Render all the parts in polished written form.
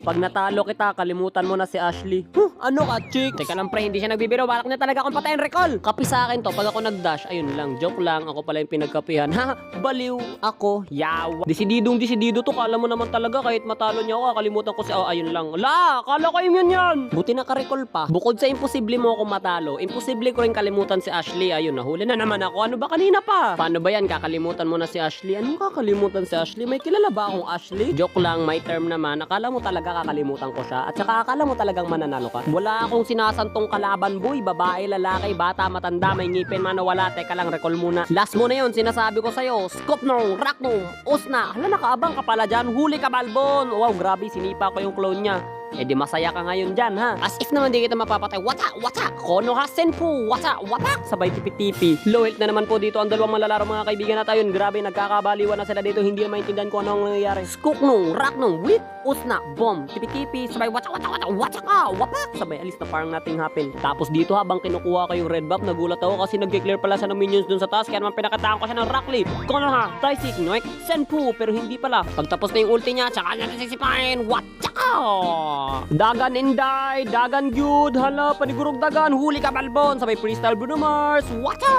Pag natalo kita, kalimutan mo na si Ashley. Ano ka, chick? Teka lang pre, hindi siya nagbibiro. Balak niya talaga akong patayin, recall. Kapi sa akin to, pag ako nag-dash, ayun lang, joke lang. Ako pala yung pinagkapihan. Ha, baliw ako, yawa. Desidido to. Kala mo naman talaga, kahit matalo niya ako, kalimutan ko si, oh, ayun lang. La, kala ko yun yan. Buti naka-recall pa. Bukod sa imposible mo ako matalo, imposible ko rin kalimutan si Ashley. Ayun, nahuli na naman ako. Ano ba kanina pa? Paano ba yan? Kakalimutan mo na si Ashley. Anong kakalimutan si Ashley? May kilala ba akong Ashley? Joke lang, may term naman. Akala mo talaga kakalimutan ko siya. At saka akala mo talagang mananalo ka. Wala akong sinasantong kalaban, boy. Babae, lalaki, bata, matanda, may ngipin man o wala. Teka lang, recall muna. Last mo na yun, sinasabi ko sa'yo. Scoop no, rock no, usna. Hala, nakaabang ka pala dyan. Huli ka, Balbon. Wow, grabe, sinipa ko yung clone niya. Eh di masaya ka ngayon dyan, ha? As if naman di kita mapapatay. Wata! Kono ha, senpu! Wata! Sabay tipi-tipi. Low health na naman po dito ang dalawang malalaro mga kaibigan natin. Ayun, grabe, nagkakabaliwan na sila dito. Hindi na maintindihan kung anong nangyayari. Skook nung, rak nung, whip, usna, bomb, tipi-tipi, sabay wata ka, wapak! Sabay alis na parang nothing happen. Tapos dito habang kinukuha ko yung red buff, nagulat ako kasi nag-clear pala siya ng minions dun sa taas. Kaya naman pinakataan ko siya ng rock leaf. Kono ha, Tysik, noik, senpu, pero hindi pala. Pagtapos na yung ulti niya, tsaka niya nasisipain, wataka! Dagan Inday, dagan good, hala, panigurog dagan, huli ka Balbon, sabay freestyle Bruno Mars, wata!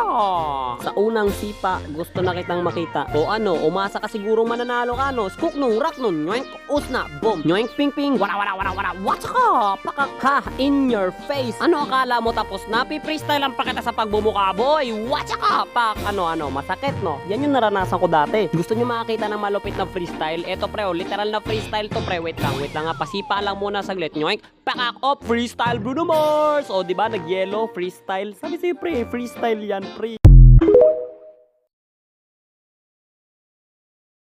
Sa unang sipa, gusto na kitang makita. O ano, umasa ka siguro mananalo ka, no? Skook nung, rock nung, nyoink, usna, boom, nyoink, ping, wala, wata ka, pakak, ha, in your face. Ano akala mo tapos na? Pi-freestyle lang pa kita sa pagbumuka, boy, wata ka, pak, ano, masakit, no? Yan yung naranasan ko dati. Gusto nyo makakita ng malupit na freestyle? Eto pre, literal na freestyle to pre, wait lang nga, pasipa lang muna saglit. Nyoink, pakak up, freestyle Bruno Mars. O, diba, nag-yellow, freestyle. Sabi sa'yo, pre, freestyle yan, pre.